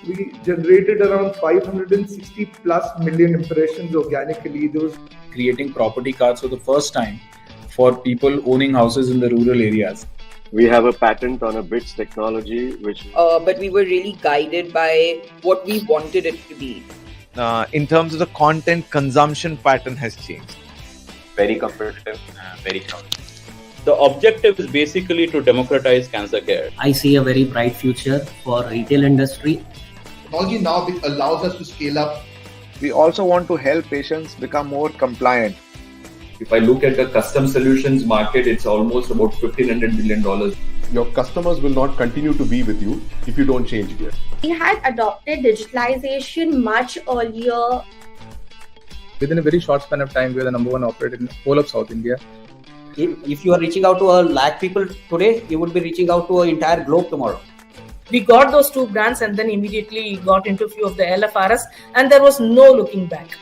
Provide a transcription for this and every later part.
We generated around 560 plus million impressions organically. Those creating property cards for the first time for people owning houses in the rural areas. We have a patent on a bits technology, which... But we were really guided by what we wanted it to be. In terms of the content consumption pattern has changed. Very competitive, very crowded. The objective is basically to democratize cancer care. I see a very bright future for retail industry. technology now allows us to scale up. We also want to help patients become more compliant. If I look at the custom solutions market, it's almost about $1,500 billion. Your customers will not continue to be with you if you don't change gear. We had adopted digitalization much earlier. Within a very short span of time, we are the number one operator in the whole of South India. If you are reaching out to a lakh people today, you would be reaching out to an entire globe tomorrow. We got those two brands and then immediately got into a few of the LFRs, and there was no looking back.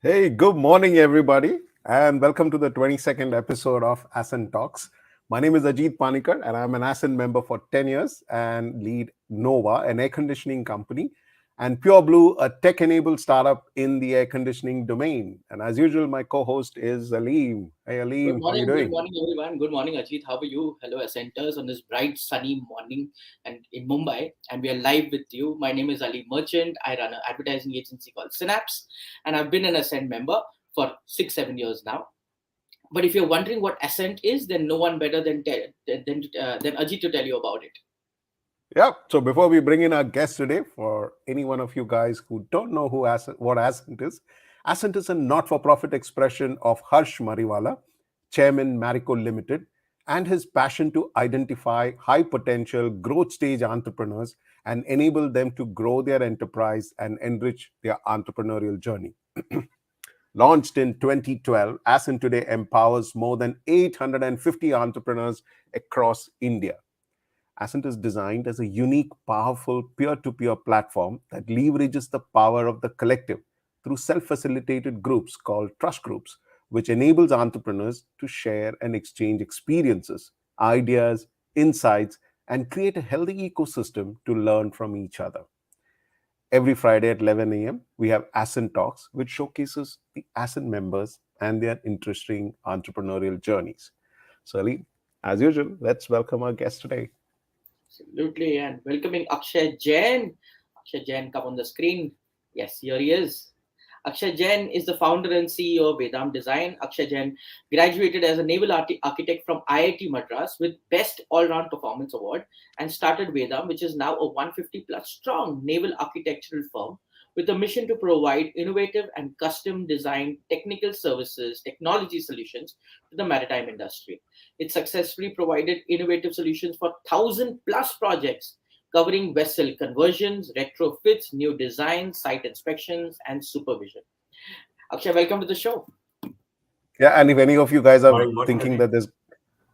Hey, good morning, everybody, and welcome to the 22nd episode of Ascent Talks. My name is Ajit Panikar, and I'm an Ascent member for 10 years and lead Nova, an air conditioning company, and Pure Blue, a tech-enabled startup in the air conditioning domain. And as usual, my co-host is Aleem. Hey, Aleem, how are you doing? Good morning, everyone. Good morning, Ajit. How are you? Hello, Ascenters, on this bright, sunny morning and in Mumbai. And we are live with you. My name is Ali Merchant. I run an advertising agency called Synapse. And I've been an Ascent member for 6-7 years now. But if you're wondering what Ascent is, then no one better than Ajit to tell you about it. Yeah. So before we bring in our guest today, for any one of you guys who don't know what Ascent is a not-for-profit expression of Harsh Mariwala, Chairman Marico Limited, and his passion to identify high-potential growth stage entrepreneurs and enable them to grow their enterprise and enrich their entrepreneurial journey. Launched in 2012, Ascent today empowers more than 850 entrepreneurs across India. Ascent is designed as a unique, powerful, peer-to-peer platform that leverages the power of the collective through self-facilitated groups called trust groups, which enables entrepreneurs to share and exchange experiences, ideas, insights, and create a healthy ecosystem to learn from each other. Every Friday at 11 a.m., we have Ascent Talks, which showcases the Ascent members and their interesting entrepreneurial journeys. So, Ali, as usual, let's welcome our guest today. Absolutely, and welcoming Akshay Jain. Akshay Jain, come on the screen. Yes, here he is. Akshay Jain is the founder and CEO of Vedam Design. Akshay Jain graduated as a naval architect from IIT Madras with Best All-Round Performance Award and started Vedam, which is now a 150 plus strong naval architectural firm with a mission to provide innovative and custom designed technical services, technology solutions to the maritime industry. It successfully provided innovative solutions for 1,000 plus projects covering vessel conversions, retrofits, new designs, site inspections, and supervision. Akshay, welcome to the show. Yeah, and if any of you guys are thinking that there's...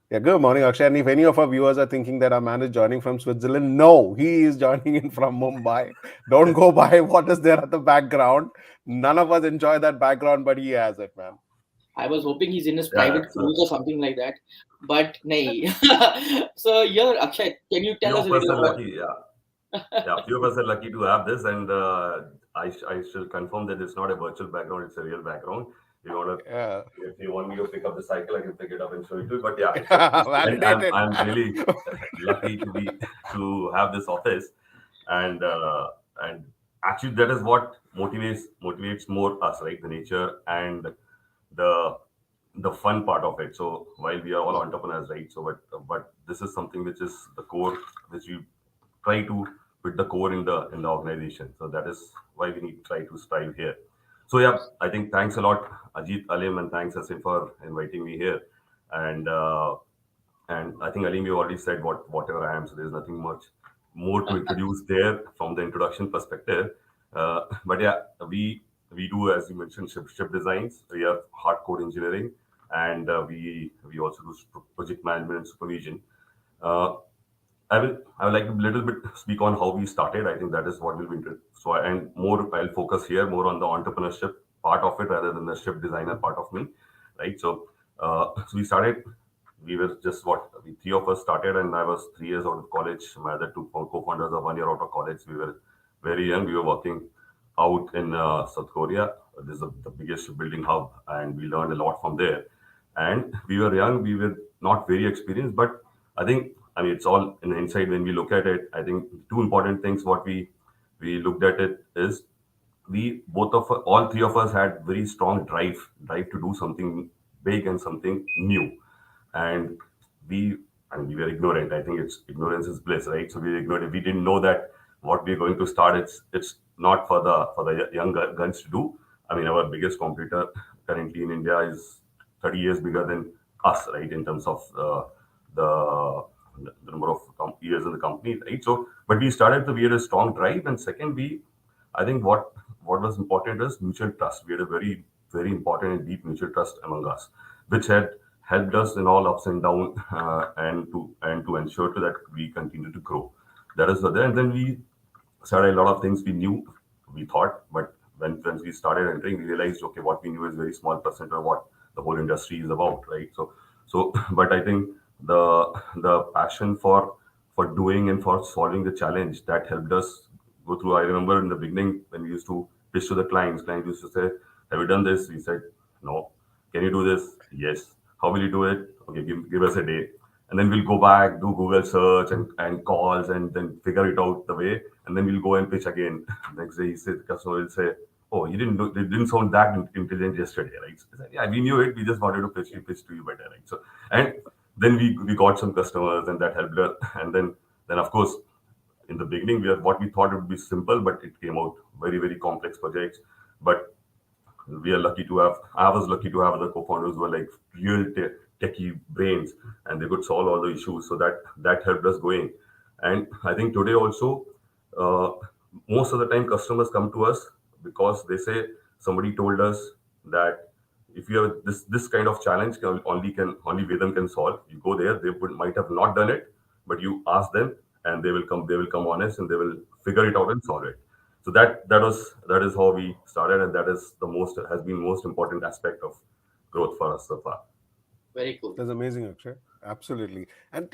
Yeah, good morning, Akshay. And if any of our viewers are thinking that our man is joining from Switzerland, no, he is joining in from Mumbai. Don't go by what is there at the background. None of us enjoy that background, but he has it, man. I was hoping he's in his private cruise or something like that, but nay. So here, Akshay, can you tell us a little about... Few of us are lucky to have this, and I shall confirm that it's not a virtual background, it's a real background. If you want me to pick up the cycle, I can pick it up and show you too. But yeah, I'm really lucky to have this office, and actually that is what motivates more us, right? The nature and the fun part of it. So while we are all entrepreneurs, right? So but this is something which is the core, which we try to put the core in the organization. So that is why we need to try to strive here. So yeah, I think thanks a lot, Ajit, Aleem, and thanks Asim for inviting me here. And I think Aleem, you already said whatever I am, so there's nothing much more to introduce there from the introduction perspective. But yeah, we we do, as you mentioned, ship designs. We have hardcore engineering, and we also do project management and supervision. I would like to little bit speak on how we started. I think that is what will be interesting. So and more I'll focus here more on the entrepreneurship part of it rather than the ship designer part of me, right? So we started. We were just three of us started, and I was 3 years out of college. My other two co-founders are 1 year out of college. We were very young. We were working out in South Korea. This is the biggest shipbuilding hub, and we learned a lot from there. And we were young. We were not very experienced, but I mean, it's all in hindsight when we look at it. I think two important things. What we looked at it is all three of us had very strong drive to do something big and something new, and we were ignorant. I think it's ignorance is bliss, right? So we were ignorant. We didn't know that what we're going to start. It's not for the young guns to do. I mean, our biggest competitor currently in India is 30 years bigger than us, right? In terms of the number of years in the company, right? So, but we started we had a strong drive, and second, I think what was important is mutual trust. We had a very, very important and deep mutual trust among us, which had helped us in all ups and downs, and to ensure that we continue to grow. That is there, and then we started a lot of things we thought, but when we started entering, we realized, okay, what we knew is very small percent of what the whole industry is about, right? So, but I think the passion for doing and for solving the challenge that helped us go through. I remember in the beginning when we used to pitch to the clients used to say, have you done this? We said, no. Can you do this? Yes. How will you do it? Okay, give us a day. And then we'll go back, do Google search and calls, and then figure it out the way. And then we'll go and pitch again. Next day, the customer will say, oh, it didn't sound that intelligent yesterday, right? So, yeah, we knew it. We just wanted to pitch to you better, right? So, and then we got some customers, and that helped us. And then of course, in the beginning, what we thought would be simple, but it came out very, very complex projects. But I was lucky to have other co-founders who were like real techie brains, and they could solve all the issues. So that helped us going. And I think today also, most of the time customers come to us because they say somebody told us that if you have this kind of challenge, only Vedam can solve. You go there, they might have not done it, but you ask them, and they will come honest, and they will figure it out and solve it. So that is how we started, and that is has been most important aspect of growth for us so far. Very cool. That's amazing, Akshay. Absolutely. And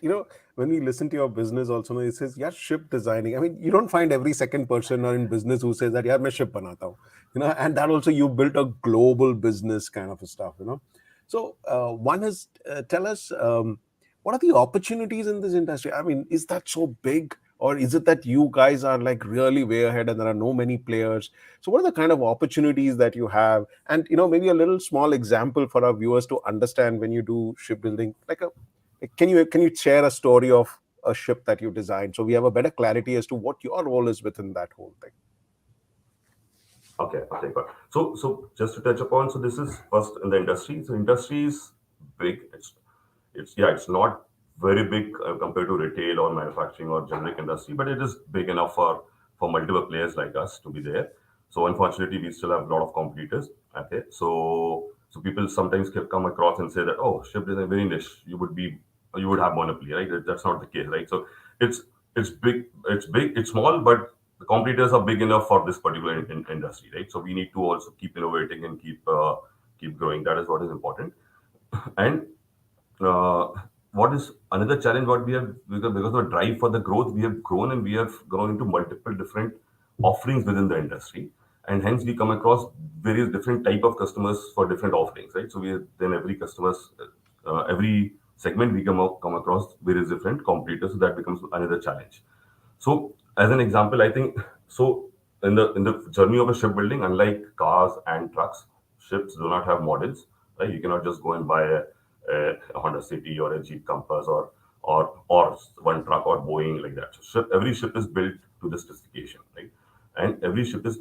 when we listen to your business also, it says, yeah, ship designing. I mean, you don't find every second person or in business who says that, yeah, मैं ship बनाता हूँ. And that also you built a global business kind of stuff, So one is, tell us, what are the opportunities in this industry? I mean, is that so big? Or is it that you guys are like really way ahead and there are no many players? So what are the kind of opportunities that you have? And, maybe a little small example for our viewers to understand when you do shipbuilding. Can you share a story of a ship that you designed so we have a better clarity as to what your role is within that whole thing? Okay. So just to touch upon, so this is first in the industry. So industry is big. It's not very big compared to retail or manufacturing or generic industry, but it is big enough for multiple players like us to be there. So unfortunately, we still have a lot of competitors. Okay, so people sometimes come across and say that, oh, ship design very niche. You would have monopoly, right? That's not the case, right? So it's big, it's small, but the competitors are big enough for this particular industry, right? So we need to also keep innovating and keep growing. That is what is important. And what is another challenge what we have, because of the drive for the growth, we have grown into multiple different offerings within the industry, and hence we come across various different type of customers for different offerings, right? So every segment we come across various different competitors, so that becomes another challenge. So as an example, I think so in the journey of a shipbuilding, unlike cars and trucks, ships do not have models, right? You cannot just go and buy a Honda City or a Jeep Compass or one truck or Boeing like that. So every ship is built to the specification, right? And every ship is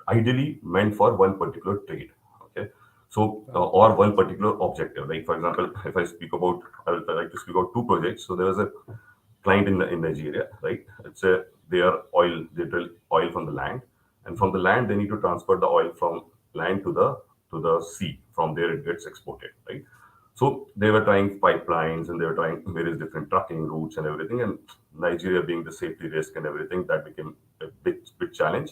ideally meant for one particular trade. Okay, so or one particular objective. Like for example, if I would like to speak about two projects. So there was a client in Nigeria, right? They drill oil from the land, and from the land they need to transfer the oil from land to the sea. From there it gets exported, right? So they were trying pipelines and they were trying various different trucking routes and everything. And Nigeria being the safety risk and everything, that became a big challenge.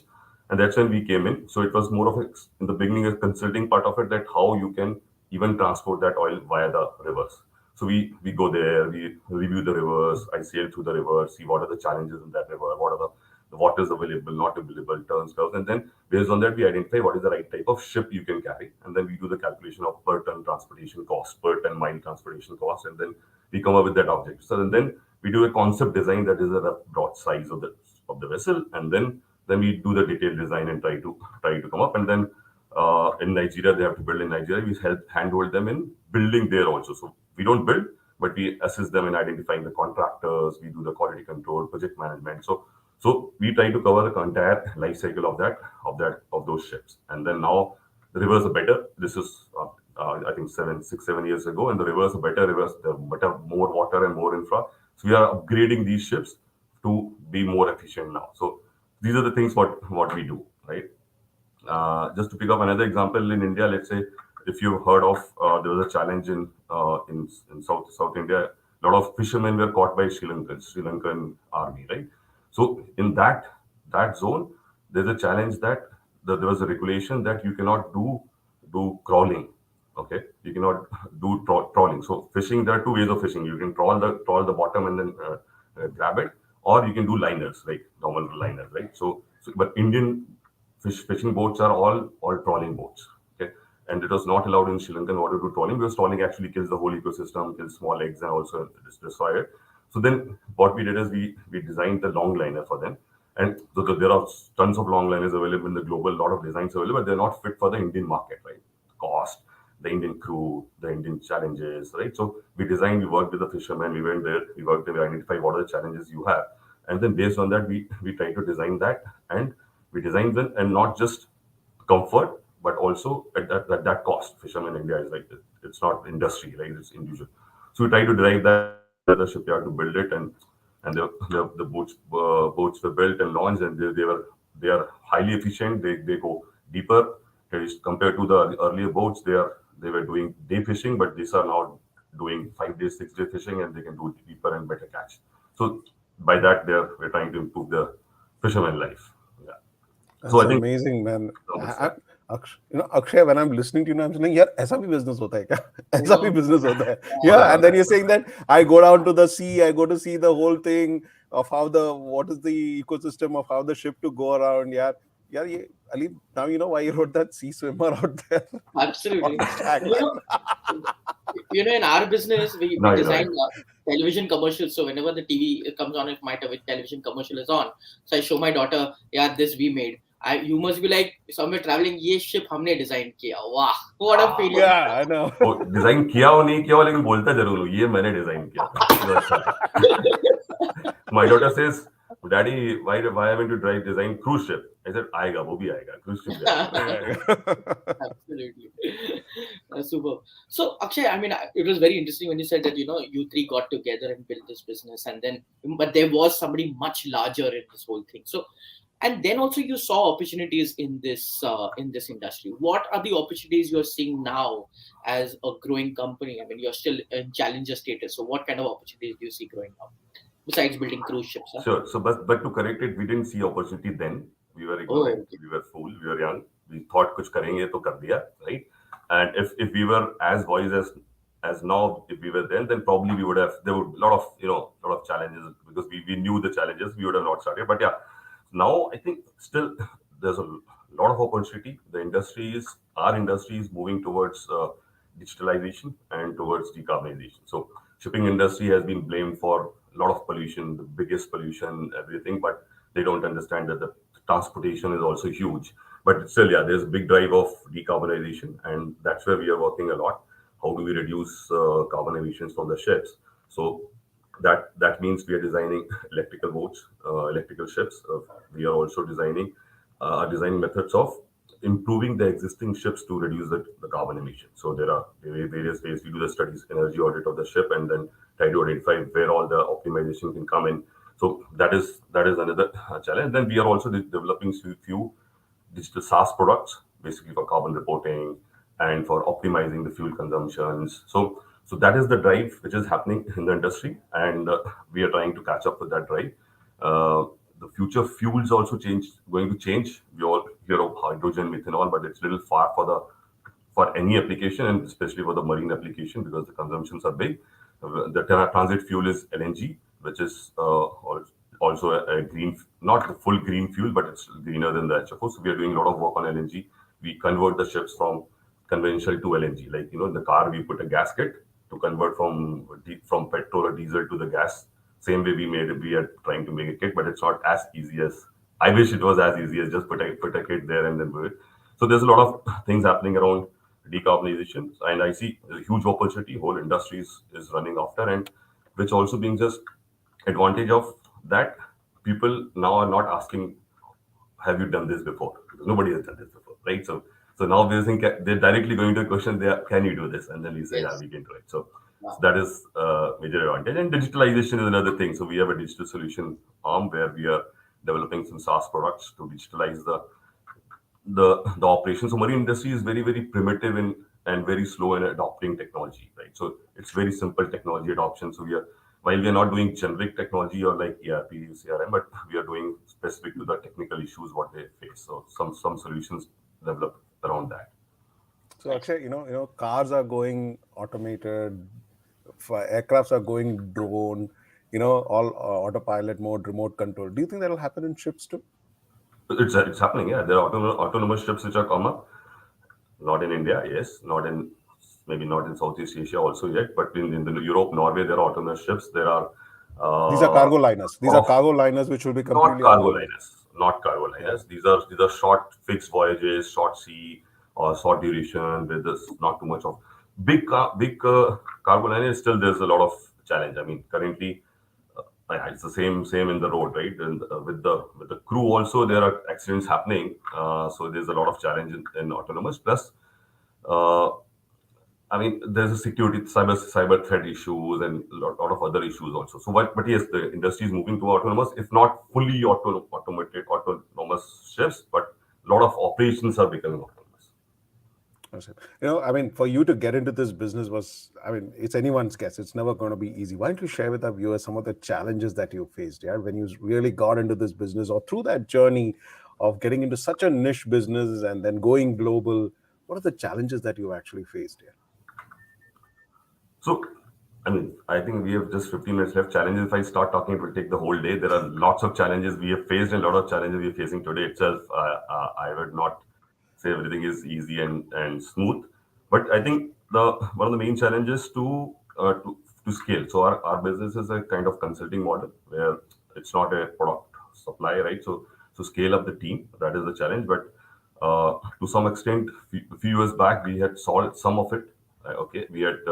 And that's when we came in. So it was more of in the beginning, a consulting part of it, that how you can even transport that oil via the rivers. So we go there, we review the rivers, I sail through the river, see what are the challenges in that river, what are the waters available, not available, turns, curves, and then based on that we identify what is the right type of ship you can carry, and then we do the calculation of per ton transportation cost, per ton mile transportation cost, and then we come up with that object. So then we do a concept design, that is a rough broad size of the vessel, and then we do the detailed design and try to come up, and then in Nigeria, they have to build in Nigeria. We handhold them in building there also. So we don't build, but we assist them in identifying the contractors. We do the quality control, project management. So we try to cover the entire life cycle of those ships. And then now the rivers are better. This is I think 6-7 years ago, and the rivers are better. They're better, more water and more infra. So we are upgrading these ships to be more efficient now. So these are the things what we do, right? Just to pick up another example, in India, let's say, if you've heard of, there was a challenge in South India. A lot of fishermen were caught by Sri Lankan army, right? So in that zone, there's a challenge that there was a regulation that you cannot do crawling. Okay, you cannot do trawling. So fishing, there are two ways of fishing. You can trawl the bottom and then grab it, or you can do liners, like normal liners, right? So but Indian fishing boats are all trawling boats. Okay, and it was not allowed in Sri Lanka in order to do trawling, because trawling actually kills the whole ecosystem, kills small eggs, and also destroy it. So then what we did is we designed the long liner for them. And so there are tons of long liners available in the global, a lot of designs available, but they're not fit for the Indian market, right? Cost, the Indian crew, the Indian challenges, right? So we worked with the fishermen, we went there, we identified what are the challenges you have. And then based on that, we try to design that, and we design them, and not just comfort, but also at that cost. Fishermen in India is like, it's not industry, right? It's individual. So we try to drive that the shipyard to build it, and the boats were built and launched, and they are highly efficient. They go deeper compared to the earlier boats. They were doing day fishing, but these are now doing 5 day, 6 day fishing, and they can do deeper and better catch. So by that, we're trying to improve the fisherman life. Yeah. That's so I think amazing, man. Akshay, when I'm listening to you, I'm saying, "Yaar, ऐसा भी business होता है क्या? ऐसा भी business होता है?" Yeah, and then you're saying that I go down to the sea, I go to see the whole thing of what is the ecosystem of how the ship to go around. Yeah, Ali, now you know why you wrote that sea swimmer out there. Absolutely. In our business, we design television commercials. So whenever the TV comes on, if my television commercial is on, so I show my daughter, yeah, this we made. You must be like, somewhere traveling, ये ship हमने design किया. Wow, what a feeling. Yeah, I know. Design किया हो नहीं किया हो, लेकिन बोलता जरूर हूँ, ये मैंने design किया. My daughter says, "Daddy, why haven't you design cruise ship?" I said, "आएगा, वो भी आएगा, cruise ship भी आएगा." Absolutely. Super. So Akshay, I mean, it was very interesting when you said that, you three got together and built this business, but there was somebody much larger in this whole thing. So, and then also you saw opportunities in this industry. What are the opportunities you're seeing now as a growing company? I mean, you're still in challenger status. So what kind of opportunities do you see growing now besides building cruise ships? Huh? Sure. So, but to correct it, we didn't see opportunity then. We were ignorant. We were fool. We were young. We thought कुछ करेंगे तो कर दिया, right? And if we were as wise as now, if we were then probably there would a lot of challenges, because we knew the challenges. We would have not started. But yeah. Now, I think still there's a lot of opportunity. Our industry is moving towards digitalization and towards decarbonization. So shipping industry has been blamed for a lot of pollution, the biggest pollution, everything, but they don't understand that the transportation is also huge. But still, yeah, there's a big drive of decarbonization, and that's where we are working a lot. How do we reduce carbon emissions from the ships? So that means we are designing electrical boats, electrical ships. We are also designing methods of improving the existing ships to reduce the carbon emissions. So there are various ways. We do the studies, energy audit of the ship, and then try to identify where all the optimization can come in. So that is another challenge. Then we are also developing few digital SaaS products, basically for carbon reporting and for optimizing the fuel consumptions. So that is the drive which is happening in the industry, and we are trying to catch up with that drive. The future fuels also going to change. We all hear of hydrogen, methanol, but it's a little far for any application, and especially for the marine application, because the consumptions are big. The transit fuel is LNG, which is also a green, not the full green fuel, but it's greener than the HFO. So we are doing a lot of work on LNG. We convert the ships from conventional to LNG. Like, in the car, we put a gasket to convert from petrol or diesel to the gas. Same way we are trying to make a kit, but it's not as easy as, I wish it was as easy as just put a kit there and then do it. So there's a lot of things happening around decarbonization, and I see a huge opportunity. Whole industry is running after, and which also brings us advantage of that. People now are not asking, have you done this before? Because nobody has done this before, right? So now they're directly going to a question, can you do this? And then we say, yeah, we can do it. So that is a major advantage. And digitalization is another thing. So we have a digital solution arm where we are developing some SaaS products to digitalize the operations. So marine industry is very, very primitive and very slow in adopting technology, right? So it's very simple technology adoption. So while we are not doing generic technology or like ERP, CRM, but we are doing specific to the technical issues what they face. So some solutions developed around that. So Akshay, cars are going automated, aircrafts are going drone, all autopilot mode, remote control. Do you think that will happen in ships too? It's happening, yeah. There are autonomous ships which are come up. Not in India, yes. Maybe not in Southeast Asia also yet, but in Europe, Norway, there are autonomous ships. There are these are cargo liners. These are cargo liners which will be completely not cargo liners. Yeah. These are short fixed voyages, short sea or short duration. There's not too much of big cargo liners. Still, there's a lot of challenge. I mean, currently it's the same in the road, right? And with the crew also, there are accidents happening. So there's a lot of challenge in autonomous. Plus, there's a security, cyber threat issues and a lot of other issues also. So, but yes, the industry is moving to autonomous, if not fully automated autonomous ships, but a lot of operations are becoming autonomous. For you to get into this business it's anyone's guess. It's never going to be easy. Why don't you share with our viewers some of the challenges that you faced, when you really got into this business, or through that journey of getting into such a niche business and then going global? What are the challenges that you actually faced here? So, I think we have just 15 minutes left. Challenges, if I start talking, it will take the whole day. There are lots of challenges we have faced and a lot of challenges we are facing today itself. I would not say everything is easy and smooth, but I think one of the main challenges to scale. So our business is a kind of consulting model where it's not a product supply, right? So scale up the team, that is the challenge. But to some extent, a few years back, we had solved some of it. We had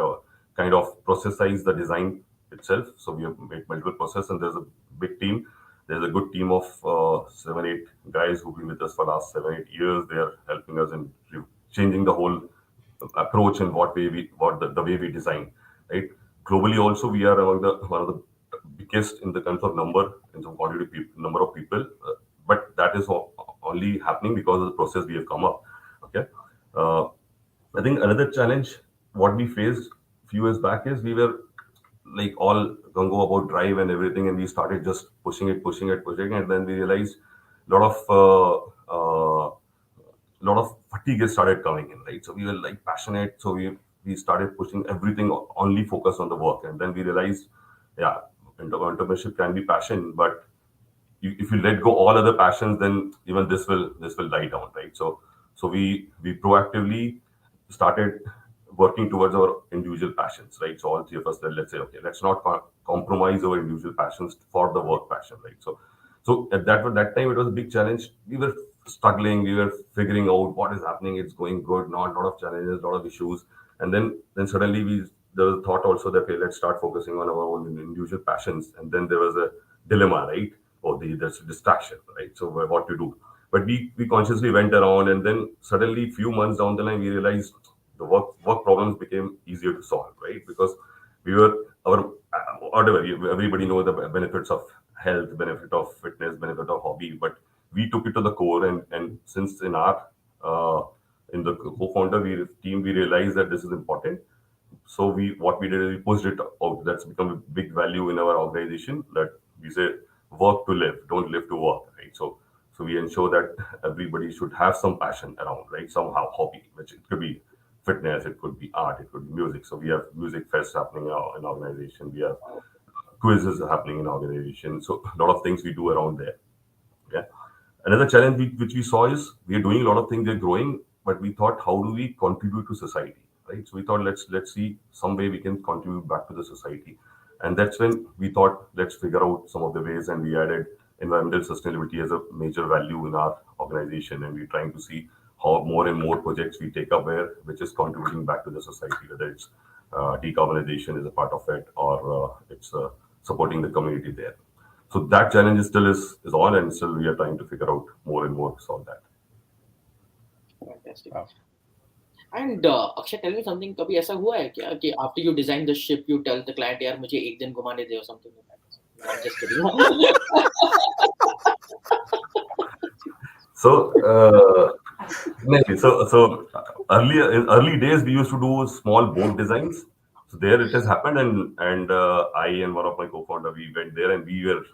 kind of processized the design itself. So we have made multiple processes, and there's a big team. There's a good team of 7-8 guys who've been with us for the last 7-8 years. They are helping us in changing the whole approach and the way we design. Right? Globally, also we are among one of the biggest in the terms of number of people. But that is only happening because of the process we have come up. Okay. I think another challenge what we faced a few years back is we were like all gung-ho about drive and everything, and we started just pushing it, and then we realized a lot of fatigue started coming in, right? So we were like passionate, so we started pushing everything, only focus on the work, and then we realized, entrepreneurship can be passion, but if you let go all other passions, then even this will die down, right? So we proactively started working towards our individual passions, right? So all three of us said, let's say, okay, let's not compromise our individual passions for the work passion, right? So at that time, it was a big challenge. We were struggling. We were figuring out what is happening. It's going good, not a lot of challenges, a lot of issues. And then suddenly there was a thought also that, okay, let's start focusing on our own individual passions. And then there was a dilemma, right? There's a distraction, right? So what to do? But we consciously went around, and then suddenly, few months down the line, we realized the work problems became easier to solve, right? Because everybody knows the benefits of health, benefit of fitness, benefit of hobby, but we took it to the core, and since in the co-founder team, we realized that this is important. So what we did is we pushed it out. That's become a big value in our organization, that we say work to live, don't live to work, right? So we ensure that everybody should have some passion around, right? Somehow hobby, which it could be fitness, it could be art, it could be music. So we have music fests happening in our organization. We have quizzes happening in organization. So a lot of things we do around there. Yeah. Another challenge which we saw is we are doing a lot of things, they're growing, but we thought, how do we contribute to society, right? So we thought, let's see some way we can contribute back to the society. And that's when we thought, let's figure out some of the ways, and we added environmental sustainability as a major value in our organization. And we're trying to see how more and more projects we take up which is contributing back to the society, whether it's decarbonization is a part of it, or it's supporting the community there. So that challenge still is on, and still we are trying to figure out more and more to solve that. Fantastic. Wow. And Akshay, tell me something. कभी ऐसा हुआ है क्या कि after you design the ship, you tell the client, यार मुझे एक दिन घुमाने दे or something like that? I'm just kidding. So earlier in early days we used to do small boat designs. So there it has happened, and I and one of my co-founder, we went there and we were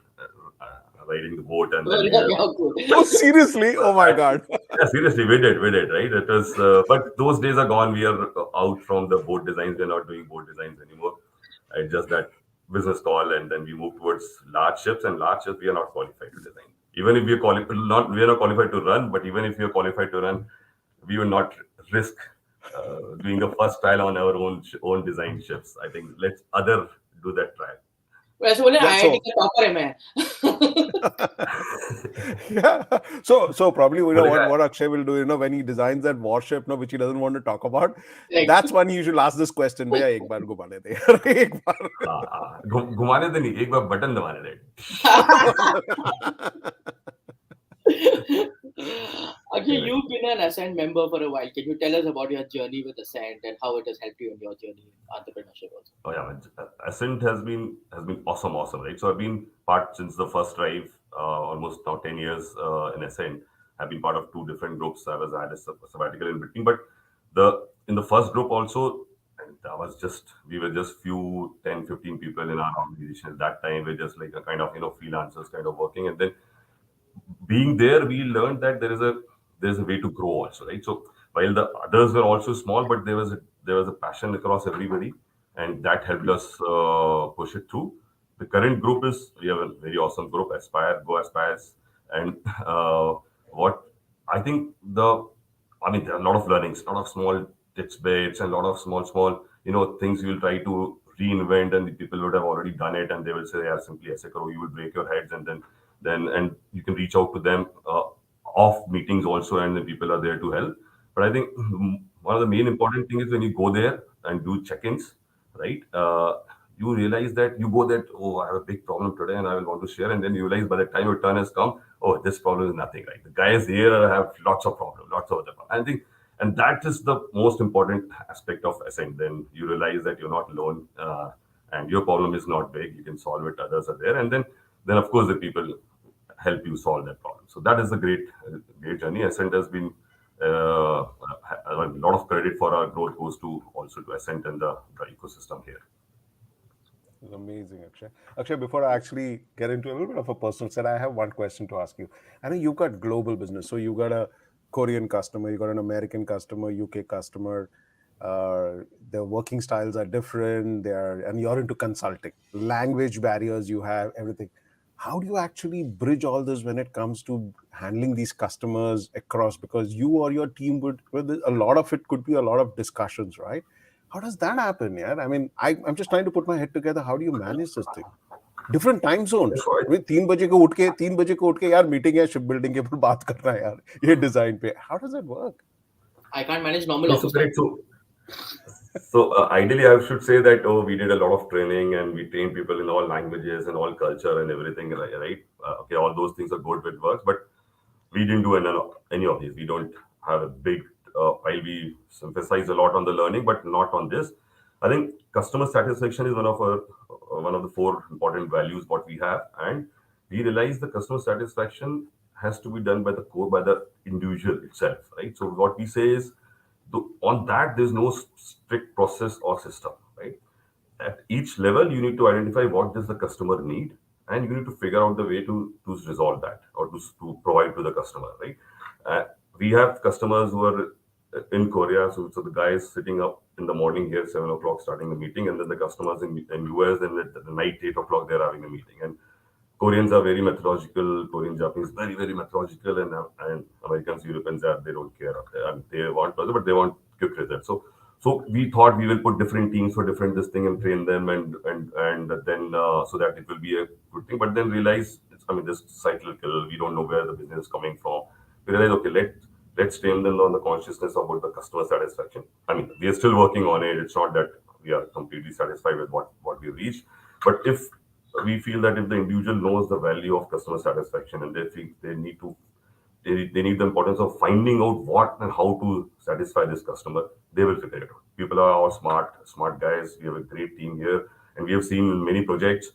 riding the boat, and then oh, seriously? Oh my God! Yeah, seriously, we did, right? It was, but those days are gone. We are out from the boat designs. We're not doing boat designs anymore. It's just that business call, and then we move towards large ships, and large ships we are not qualified to design. Even if we are not qualified to run, but even if we are qualified to run, we will not risk doing the first trial on our own design ships. I think let's other do that trial. वैसे बोले IIT का topper है मैं. Yeah. So probably what Akshay will do, when he designs that warship, which he doesn't want to talk about, that's when you should ask this question. भैया एक बार घुमाने दे. एक बार. घुमाने दे नहीं, एक बार बटन दबाने दे. Okay, you've been an Ascent member for a while. Can you tell us about your journey with Ascent and how it has helped you in your journey in entrepreneurship also? Oh yeah, Ascent has been awesome, right? So I've been part since the first drive, almost now 10 years in Ascent. I've been part of 2 different groups. I had a sabbatical in between, but in the first group also, we were just 10, 15 people in our organization at that time. We're just like a kind of freelancers kind of working, and then being there, we learned that there's a way to grow also, right? So while the others were also small, but there was a passion across everybody, and that helped us push it through. The current group we have a very awesome group, Go Aspires, and what I think there are a lot of learnings, a lot of small tips, bits, and a lot of small things you will try to reinvent, and the people would have already done it, and they will say, yeah, simply aise karo, you will break your heads, and then and you can reach out to them off meetings also, and the people are there to help. But I think one of the main important things is when you go there and do check-ins, right? You realize that you go there, I have a big problem today and I will want to share, and then you realize by the time your turn has come, this problem is nothing, right? The guys here have lots of problems, lots of other problems. I think, and that is the most important aspect of Ascent. Then you realize that you're not alone, and your problem is not big. You can solve it. Others are there, and then of course the people help you solve that problem. So that is a great journey. Ascent has been a lot of credit for our growth goes to Ascent and the ecosystem here. It's amazing, Akshay. Akshay, before I actually get into a little bit of a personal side, I have one question to ask you. I know you've got global business, so you got a Korean customer, you got an American customer, UK customer. Their working styles are different. And you're into consulting. Language barriers you have, everything. How do you actually bridge all this when it comes to handling these customers across? Because you or your team a lot of it could be a lot of discussions, right? How does that happen? Yeah, I mean, I'm just trying to put my head together. How do you manage this thing? Different time zones. I mean, 3 बजे को उठ के यार meeting है ship building के ऊपर बात करना है यार ये डिजाइन पे. How does that work? I can't manage normal office. So ideally, I should say that we did a lot of training and we train people in all languages and all culture and everything, right? Okay, all those things are good with works, but we didn't do any of these. We don't have a big while we emphasize a lot on the learning, but not on this. I think customer satisfaction is one of the 4 important values what we have, and we realize the customer satisfaction has to be done by the individual itself, right? So what we say is, on that there's no strict process or system, right? At each level, you need to identify what does the customer need, and you need to figure out the way to resolve that or to provide to the customer, right? We have customers who are in Korea, so the guy is sitting up in the morning here, 7 o'clock, starting the meeting, and then the customers in US, and at the night 8 o'clock they're having a meeting. And Koreans are very methodological. Korean, Japanese, very, very methodological, and Americans, Europeans, they don't care. They want, but they want quick results. So we thought we will put different teams for different this thing and train them, and then so that it will be a good thing. But then realize, this cyclical. We don't know where the business is coming from. We realize, okay, let's train them on the consciousness about the customer satisfaction. We are still working on it. It's not that we are completely satisfied with what we reached, but if we feel that if the individual knows the value of customer satisfaction, and they think they need the importance of finding out what and how to satisfy this customer, they will figure it out. People are all smart guys. We have a great team here, and we have seen in many projects,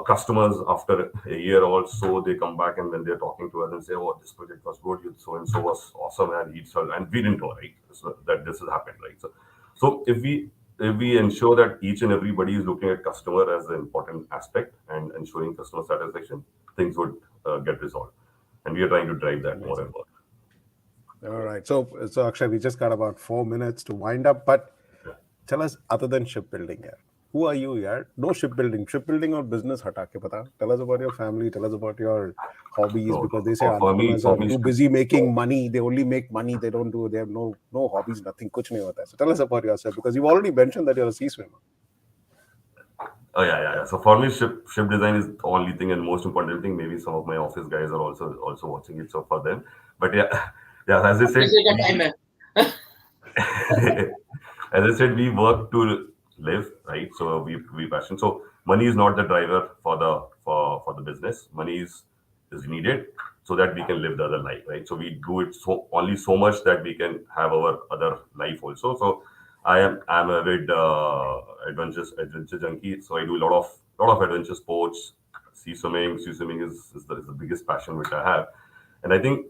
customers after a year or so, they come back and then they're talking to us and say, "Oh, this project was good. So and so was awesome," and we didn't know, right? So that this has happened, right? So if we ensure that each and everybody is looking at customer as an important aspect and ensuring customer satisfaction, things would get resolved. And we are trying to drive that more and more. All right. So Akshay, we just got about 4 minutes to wind up, but tell us, other than shipbuilding, who are you, yaar? No shipbuilding or business hata ke pata. Tell us about your family, tell us about your hobbies, because they say entrepreneurs are too busy making money. They only make money. They have no hobbies, nothing, kuch nahi hota. So tell us about yourself, because you've already mentioned that you're a sea swimmer. Oh yeah. So for me, ship design is the only thing and most important thing. Maybe some of my office guys are also watching it, so for them. But yeah, as I said, we work to live, right? So we passion. So money is not the driver for the business. Money is needed so that we can live the other life, right? So we do it only so much that we can have our other life also. So I'm a bit adventure junkie. So I do a lot of adventure sports. Sea swimming is the biggest passion which I have, and I think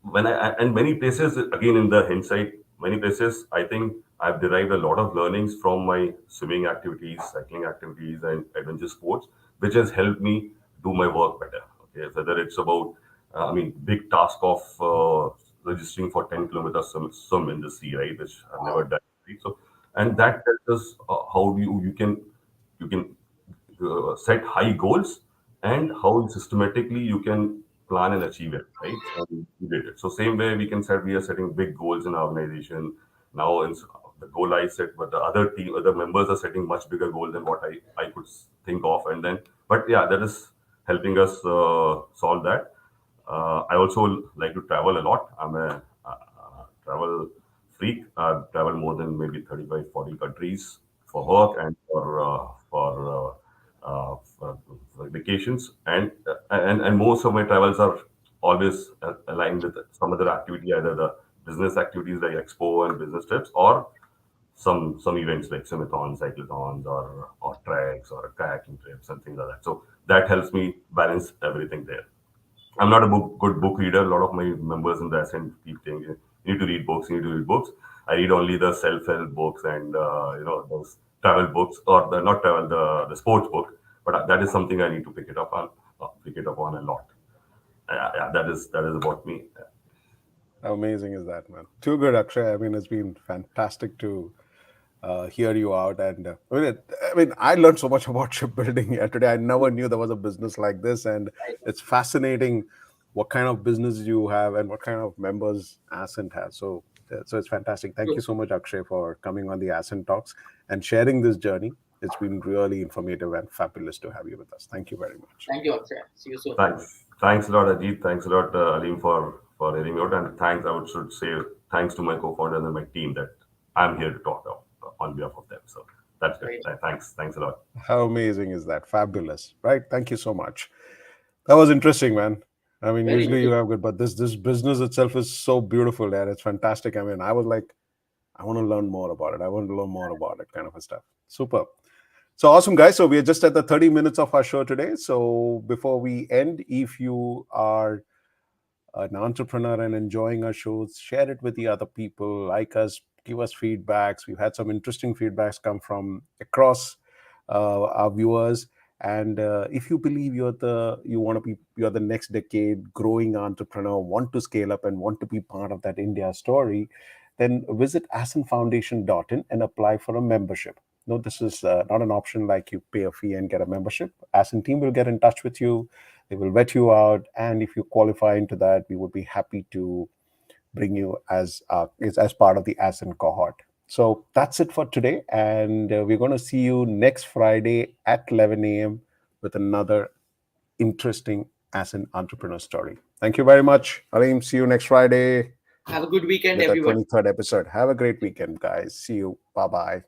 many places, again, in the hindsight, many places I think I've derived a lot of learnings from my swimming activities, cycling activities, and adventure sports, which has helped me do my work better. Okay, whether it's about big task of registering for 10 kilometers swim in the sea, right, which I've never done. Right? So, and that tells us how you can set high goals and how systematically you can plan and achieve it, right? And we did it. So same way we are setting big goals in our organization. Now the goal I set, but the other members are setting much bigger goals than what I could think of. But yeah, that is helping us solve that. I also like to travel a lot. I'm a travel freak. I've traveled more than maybe 35, 40 countries for work and for vacations, and most of my travels are always aligned with some other activity, either the business activities like expo and business trips, or some events like swim-a-thons, cyclothons, or treks or kayaking trips and things like that. So that helps me balance everything there. I'm not a good book reader. A lot of my members in the Ascent keep saying, you need to read books. I read only the self-help books and those travel books, or the sports book. But that is something I need to pick it up on a lot. Yeah, that is about me. How amazing is that, man? Too good, Akshay. It's been fantastic to hear you out. And I learned so much about shipbuilding here today. I never knew there was a business like this, and it's fascinating what kind of business you have and what kind of members Ascent has. So it's fantastic. Thank you so much, Akshay, for coming on the Ascent Talks and sharing this journey. It's been really informative and fabulous to have you with us. Thank you very much. Thank you, Akshay. See you soon. Thanks a lot, Ajit. Thanks a lot, Aleem, for hearing me out. And I should say thanks to my co-founders and my team that I'm here to talk on behalf of them. So that's great. Thanks a lot. How amazing is that? Fabulous, right? Thank you so much. That was interesting, man. Usually you have good, but this business itself is so beautiful, and it's fantastic. I was like, I want to learn more about it. Kind of a stuff. Super. So awesome, guys. So we are just at the 30 minutes of our show today. So before we end, if you are an entrepreneur and enjoying our shows, share it with the other people, like us, give us feedbacks. We've had some interesting feedbacks come from across our viewers. And if you believe you're the next decade growing entrepreneur, want to scale up and want to be part of that India story, then visit ascentfoundation.in and apply for a membership. No, this is not an option like you pay a fee and get a membership. Ascent team will get in touch with you. They will vet you out. And if you qualify into that, we would be happy to bring you as part of the Ascent cohort. So that's it for today. And we're going to see you next Friday at 11 a.m. with another interesting Ascent entrepreneur story. Thank you very much, Aleem. See you next Friday. Have a good weekend, with everyone. The 23rd episode. Have a great weekend, guys. See you. Bye-bye.